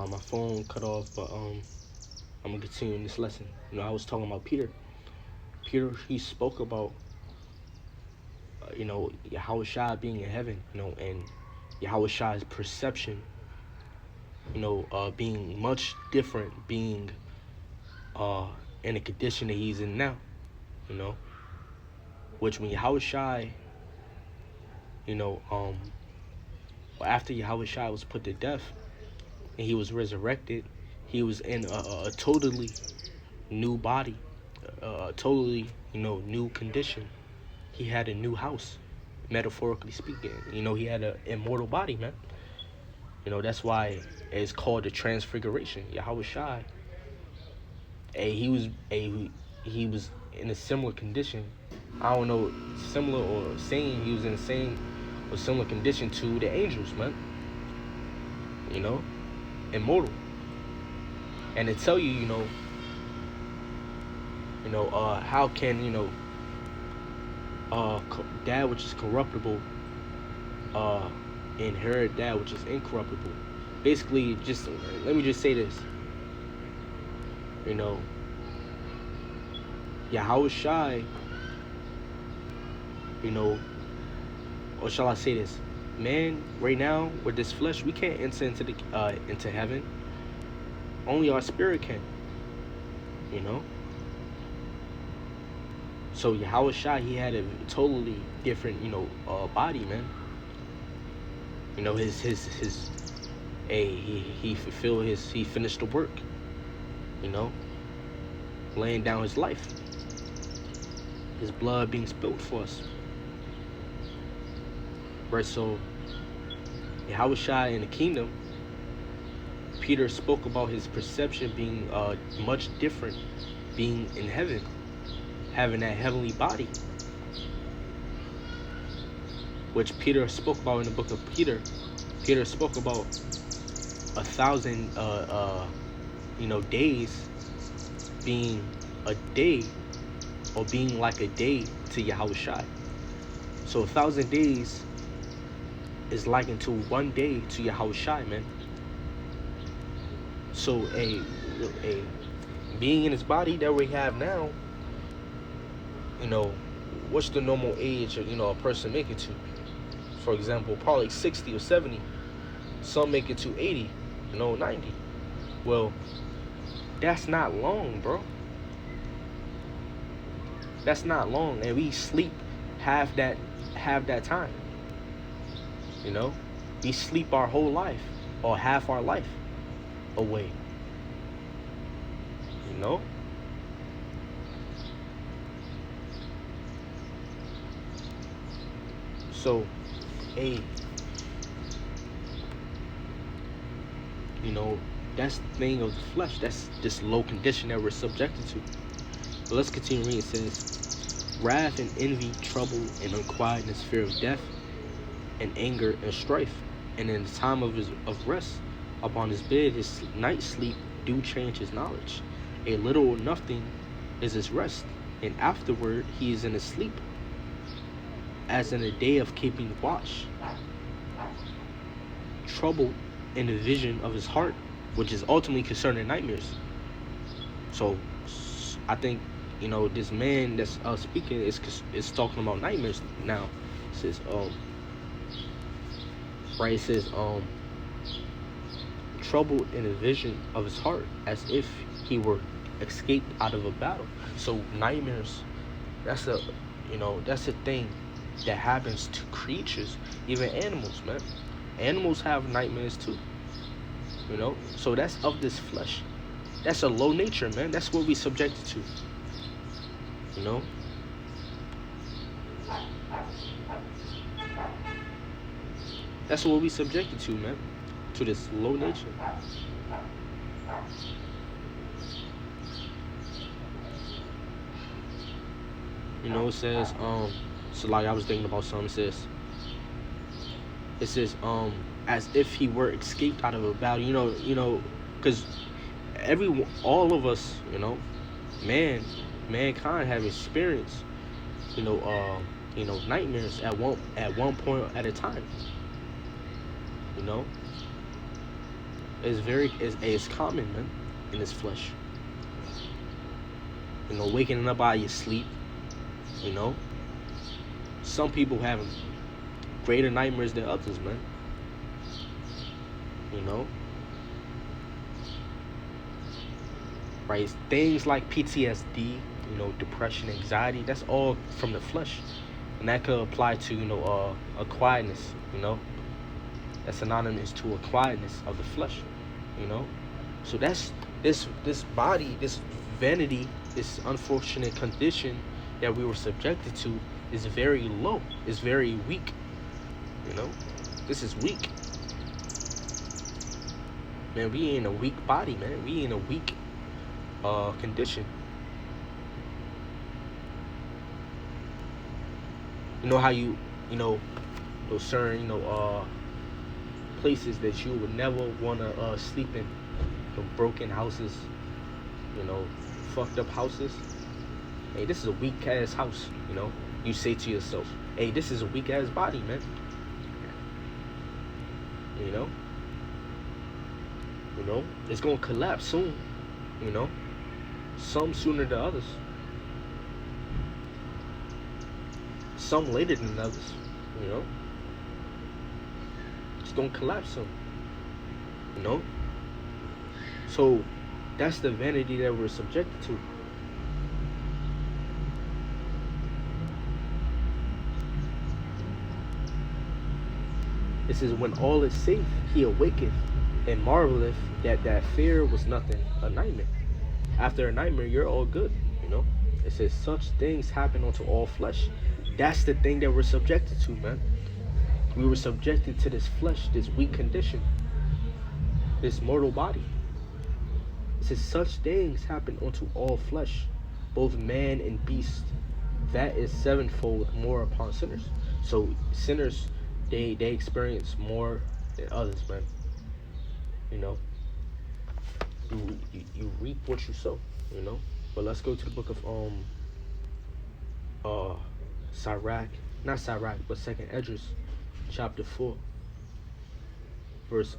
My phone cut off, but I'm gonna continue in this lesson. I was talking about Peter. Peter, he spoke about Yahweh Shai being in heaven, and Yahweh Shai's perception, being much different, being uh in the condition that he's in now, you know, which when Yahweh Shai, you know, after Yahweh Shai was put to death and he was resurrected, he was in a totally new body, a totally, new condition. He had a new house, metaphorically speaking. He had an immortal body, man. That's why it's called the transfiguration. Yahweh Shai, he was in a similar condition. I don't know, similar or same. He was in the same or similar condition to the angels, man. Immortal. And to tell you, how can that which is corruptible inherit that which is incorruptible? Basically, just let me just say this. Yahweh Shai, or shall I say this? Man, right now with this flesh, we can't enter into heaven. Only our spirit can. So Yahweh Shai, he had a totally different, body, man. He fulfilled he finished the work. Laying down his life, his blood being spilled for us. Right, so Yahweh Shai in the kingdom, Peter spoke about his perception being much different, being in heaven, having that heavenly body, which Peter spoke about in the book of Peter. Peter spoke about 1,000 days being a day, or being like a day to Yahweh Shai. So 1,000 days is likened to 1 day to Yahweh Shai, man. So a being in his body that we have now, what's the normal age of, a person make it to? For example, probably 60 or 70. Some make it to 80, 90. Well, that's not long, bro. That's not long, and we sleep half that time. We sleep our whole life or half our life away. So, that's the thing of the flesh. That's this low condition that we're subjected to. But let's continue reading. It says, wrath and envy, trouble and unquietness, fear of death, and anger and strife. And in the time of rest, upon his bed, his night sleep do change his knowledge. A little or nothing is his rest, and afterward he is in his sleep, as in a day of keeping watch. Trouble in the vision of his heart, which is ultimately concerning nightmares. So I think this man that's speaking is talking about nightmares now. It says it says trouble in the vision of his heart, as if he were escaped out of a battle. So nightmares, that's a thing that happens to creatures, even animals, man. Animals have nightmares too. So that's of this flesh. That's a low nature, man. That's what we subjected to. That's what we subjected to, man. To this low nature. It says, so like I was thinking about something. It says, as if he were escaped out of a battle. Because all of us, mankind have experienced, nightmares at one point at a time. is common, man, in this flesh. Waking up out of your sleep. You know, some people have greater nightmares than others, man. You know, right? Things like PTSD, depression, anxiety. That's all from the flesh, and that could apply to a quietness. That's synonymous to a quietness of the flesh. You know, so that's this body, this vanity, this unfortunate condition that we were subjected to is very low. It's very weak. This is weak. Man, we in a weak body, man. We in a weak condition. You know how those certain places that you would never want to sleep in, broken houses, fucked up houses. Hey, this is a weak ass house. You say to yourself, hey, this is a weak ass body, man. It's gonna collapse soon. Some sooner than others, some later than others. It's gonna collapse soon. So that's the vanity that we're subjected to. It says, when all is safe, he awaketh and marveleth that fear was nothing, a nightmare. After a nightmare, you're all good. It says, such things happen unto all flesh. That's the thing that we're subjected to, man. We were subjected to this flesh, this weak condition, this mortal body. It says, such things happen unto all flesh, both man and beast. That is sevenfold more upon sinners. So sinners, they experience more than others, man. You reap what you sow. But let's go to the book of Sirach, not Sirach, but Second Esdras, chapter 4, verse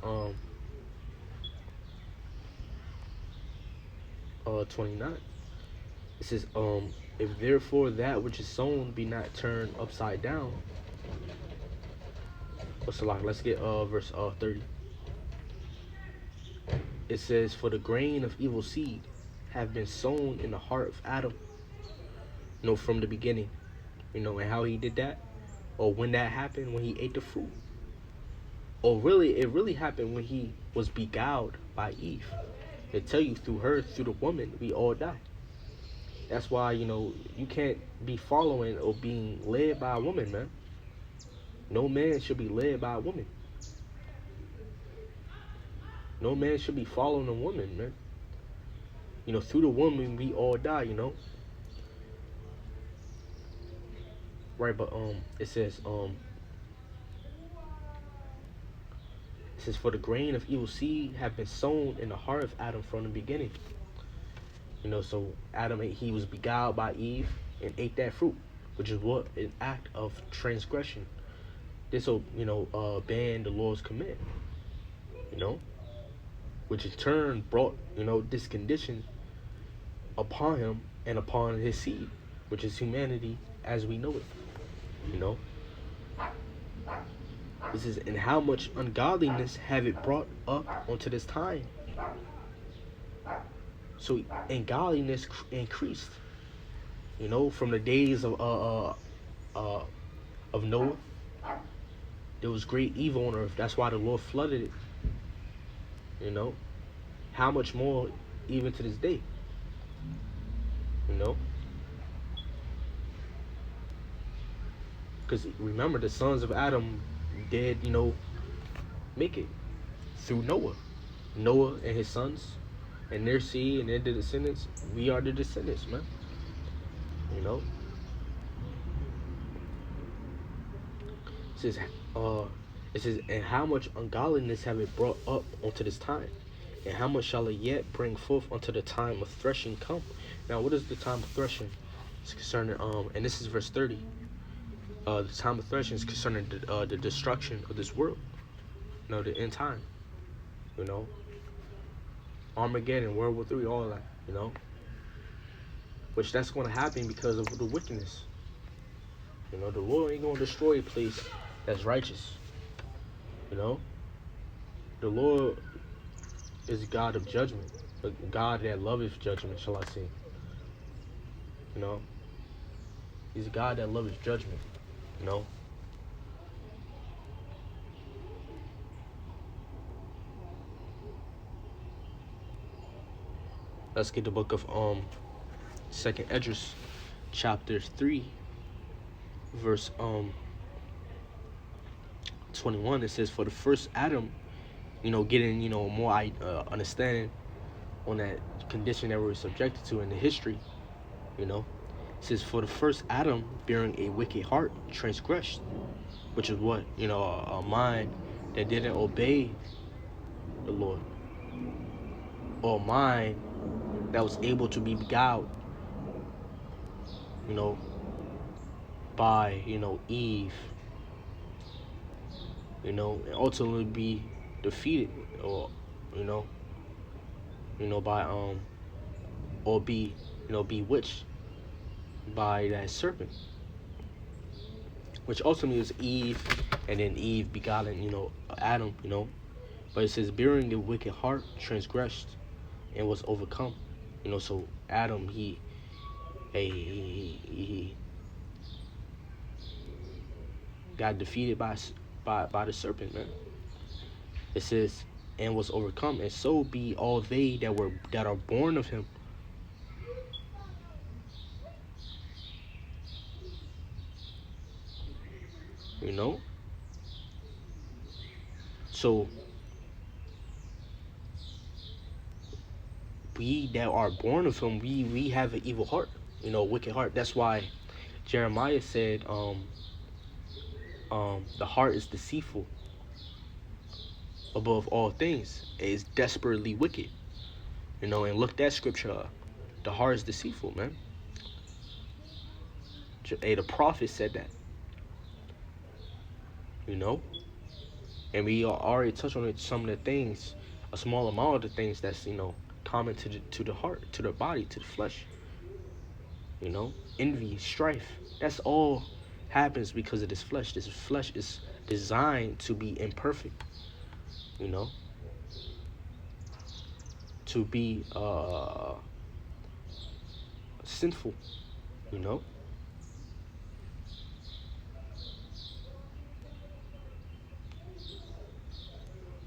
29. It says, if therefore that which is sown be not turned upside down. What's the line? Let's get verse 30. It says, for the grain of evil seed have been sown in the heart of Adam, from the beginning. And how he did that, or when that happened, when he ate the fruit. Or really, it really happened when he was beguiled by Eve. They tell you, through her, through the woman, we all die. That's why, you can't be following or being led by a woman, man. No man should be led by a woman. No man should be following a woman, man. Through the woman, we all die, Right, but it says for the grain of evil seed have been sown in the heart of Adam from the beginning. So Adam, he was beguiled by Eve and ate that fruit, which is what? An act of transgression. This will, ban the Lord's command. Which in turn brought, this condition upon him and upon his seed, which is humanity as we know it. This is, and how much ungodliness have it brought up onto this time. So ungodliness increased, from the days of Noah. There was great evil on earth. That's why the Lord flooded it. How much more even to this day? Because remember, the sons of Adam did, make it through Noah. Noah and his sons and their seed and their descendants. We are the descendants, man. It says, and how much ungodliness have it brought up unto this time? And how much shall it yet bring forth unto the time of threshing come? Now, what is the time of threshing? It's concerning, and this is verse 30. The time of threshing is concerning the destruction of this world. The end time. Armageddon, World War III, all that, which that's going to happen because of the wickedness. The Lord ain't going to destroy a place that's righteous. The Lord is God of judgment, a God that loveth judgment, shall I say. He's a God that loveth judgment. Let's get the book of Second Esdras, chapter 3, verse 21. It says, for the first Adam, getting more understanding on that condition that we're subjected to in the history. It says, for the first Adam, bearing a wicked heart, transgressed, which is what? A mind that didn't obey the Lord, or a mind that was able to be beguiled, by, Eve, and ultimately be defeated, or, by, or be, bewitched by that serpent, which ultimately is Eve, and then Eve begotten, Adam, but it says, bearing a wicked heart, transgressed, and was overcome. So Adam, he got defeated by the serpent, man. It says, and was overcome, and so be all they that are born of him. So we that are born of him, we have an evil heart, a wicked heart. That's why Jeremiah said, the heart is deceitful above all things. It is desperately wicked. And look that scripture up. The heart is deceitful, man. The prophet said that. And we already touched on it, some of the things, a small amount of the things that's, common to the heart, to the body, to the flesh. Envy, strife. That's all happens because of this flesh. This flesh is designed to be imperfect. To be sinful.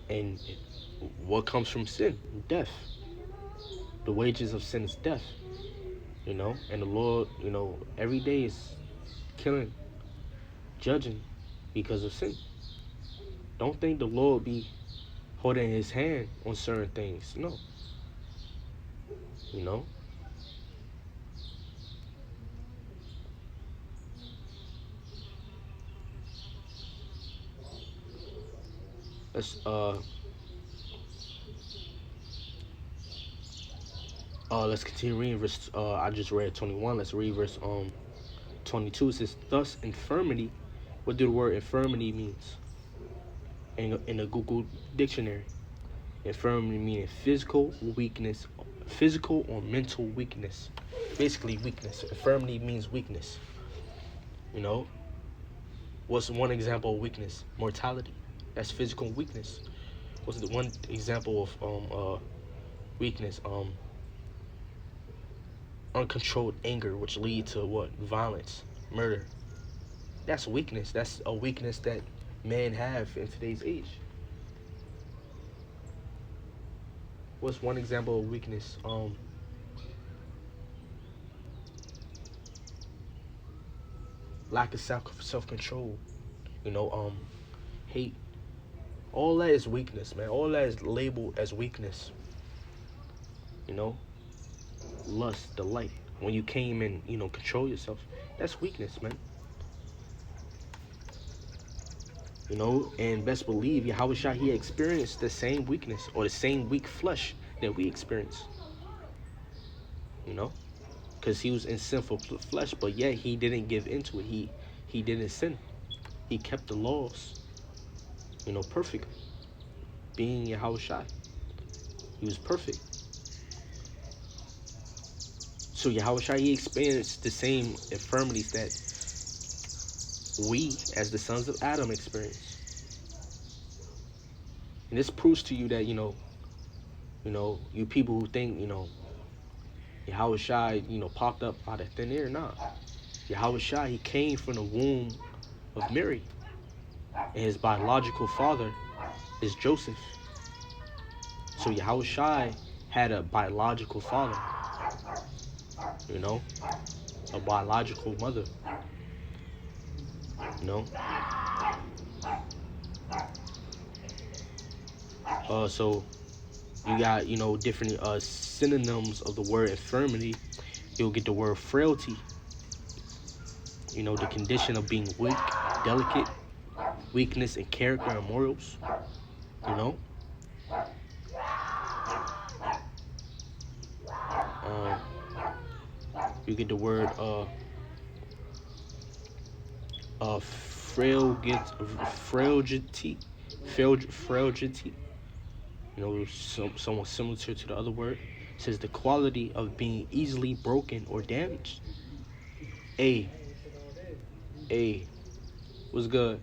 And what comes from sin? Death. The wages of sin is death. And the Lord, every day is killing, judging because of sin. Don't think the Lord be holding his hand on certain things. No. Let's continue reading verse. I just read 21. Let's read verse 22. It says, thus infirmity. What do the word infirmity means? In a Google dictionary, infirmity meaning physical weakness, physical or mental weakness. Basically weakness. Infirmity means weakness. What's one example of weakness? Mortality. That's physical weakness. What's the one example of weakness? Uncontrolled anger, which lead to what? Violence, murder. That's weakness. That's a weakness that men have in today's age. What's one example of weakness? Lack of self-control. Hate. All that is weakness, man. All that is labeled as weakness. Lust, delight. When you came and, control yourself, that's weakness, man. And best believe Yahushua, he experienced the same weakness or the same weak flesh that we experience. Because he was in sinful flesh, but yet he didn't give into it. He didn't sin. He kept the laws, perfect. Being Yahushua, he was perfect. So Yahushua, he experienced the same infirmities that we, as the sons of Adam, experience. And this proves to you that, you people who think, Yahushua, popped up out of thin air. Nah. Yahushua, he came from the womb of Mary. And his biological father is Joseph. So Yahushua had a biological father, a biological mother, you know. So you got, different synonyms of the word infirmity. You'll get the word frailty, the condition of being weak, delicate, weakness in character and morals, you know. You get the word frailty, frailty. Somewhat similar to the other word. It says the quality of being easily broken or damaged. A, what's good?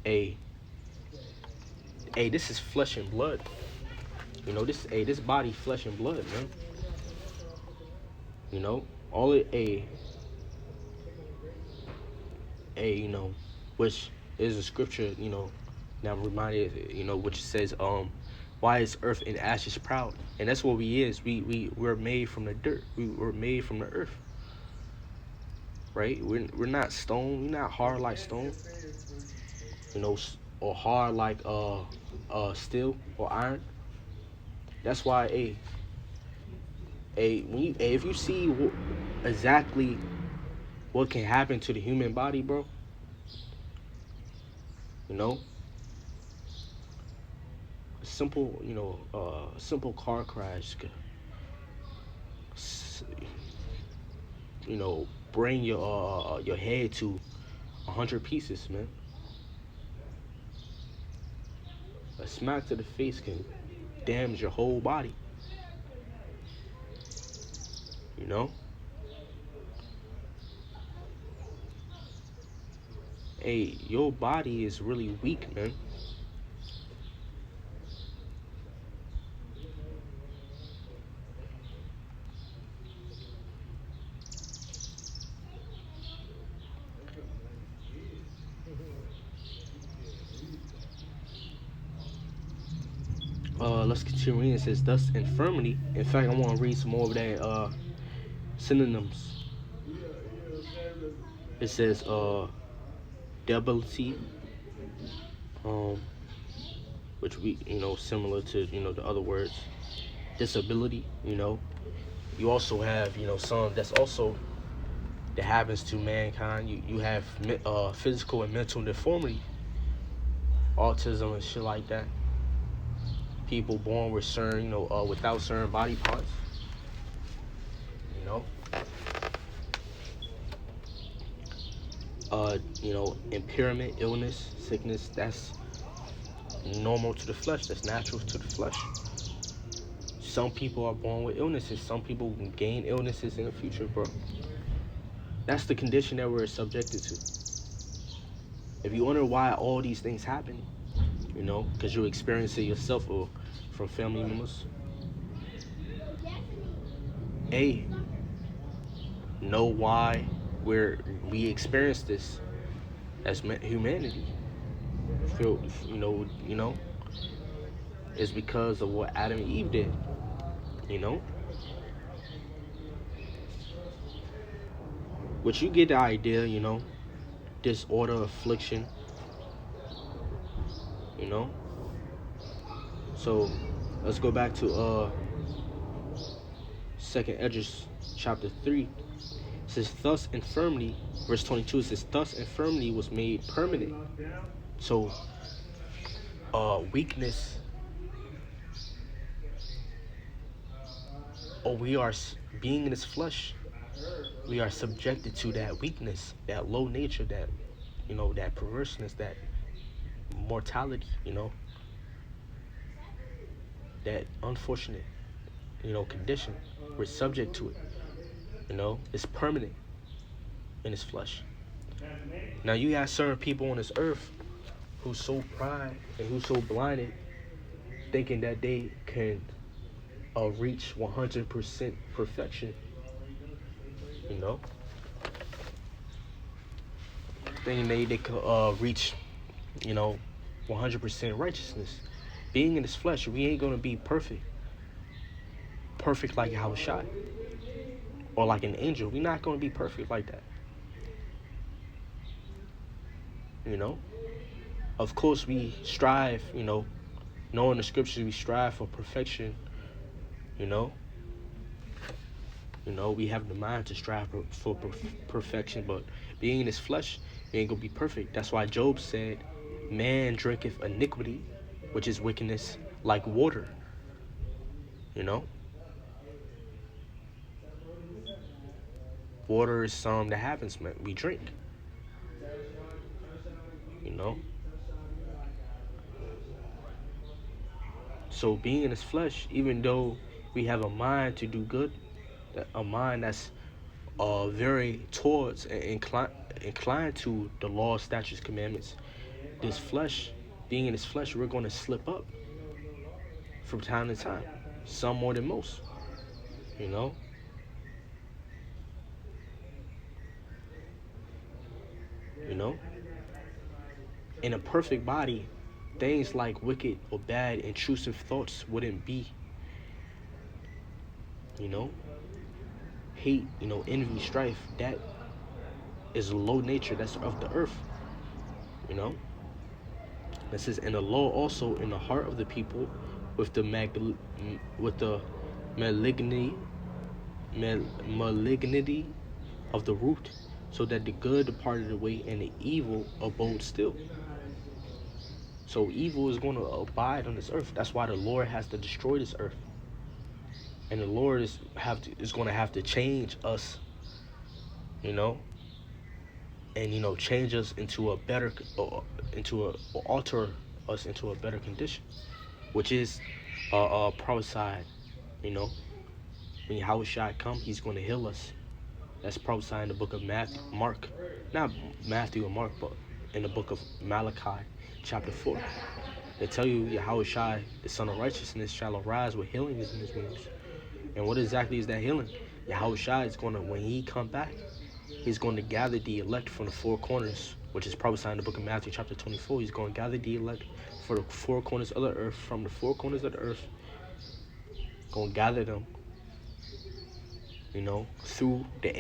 A, this is flesh and blood. This body, flesh and blood, man. All it which is a scripture, now I'm reminded, which says, why is earth and ashes proud? And that's what we is. We're made from the dirt. We were made from the earth. Right? We're not stone. We're not hard like stone. Or hard like steel or iron. That's why if you see exactly what can happen to the human body, bro, simple car crash could, bring your head to 100 pieces, man. A smack to the face can damage your whole body. Your body is really weak, man. Let's continue reading. It says, thus infirmity. In fact, I want to read some more of that synonyms. It says debility, which we similar to the other words. Disability, you also have some that's also that happens to mankind. You have physical and mental deformity, autism and shit like that. People born with certain without certain body parts, impairment, illness, sickness, that's normal to the flesh, that's natural to the flesh. Some people are born with illnesses, some people gain illnesses in the future, bro. That's the condition that we're subjected to. If you wonder why all these things happen, because you experience it yourself or from family members, know why we experience this as humanity. It's because of what Adam and Eve did. Which you get the idea, disorder, affliction, So let's go back to 2nd Esdras chapter 3. It says, thus infirmity, verse 22, it says, thus infirmity was made permanent. So weakness, we are being in this flesh, we are subjected to that weakness, that low nature, that that perverseness, that mortality, that unfortunate condition. We're subject to it. It's permanent in his flesh. Now you got certain people on this earth who's so pride and who's so blinded, thinking that they can reach 100% perfection. You know, thinking they could reach, 100% righteousness. Being in this flesh, we ain't gonna be perfect like Yahushua or like an angel. We're not gonna be perfect like that. You know, of course we strive. Knowing the scriptures, we strive for perfection. You know, we have the mind to strive for perfection, but being in this flesh, we ain't gonna be perfect. That's why Job said, "Man drinketh iniquity, which is wickedness, like water." You know, water is something that happens, man. We drink. You know, so being in this flesh, even though we have a mind to do good, a mind that's very towards and inclined to the law, statutes, commandments. This flesh, being in this flesh, we're going to slip up from time to time, some more than most. You know, you know. In a perfect body, things like wicked or bad, intrusive thoughts wouldn't be. You know, hate, envy, strife. That is low nature. That's of the earth. You know. It says, and the law also in the heart of the people, with the malignity malignity of the root, so that the good departed away and the evil abode still. So evil is going to abide on this earth. That's why the Lord has to destroy this earth, and the Lord is going to have to change us, and change us into a better, or alter us into a better condition, which is prophesied. When Yahushua come, he's going to heal us. That's prophesied in the book of Mark, not Matthew or Mark, but in the book of Malachi, chapter 4. They tell you Yahushua, the Son of Righteousness, shall arise with healing in his wings. And what exactly is that healing? Yahushua is going to, when he come back, he's going to gather the elect from the four corners, which is prophesied in the book of Matthew, chapter 24. He's going to gather the elect for the four corners of the earth, from the four corners of the earth, going to gather them, through the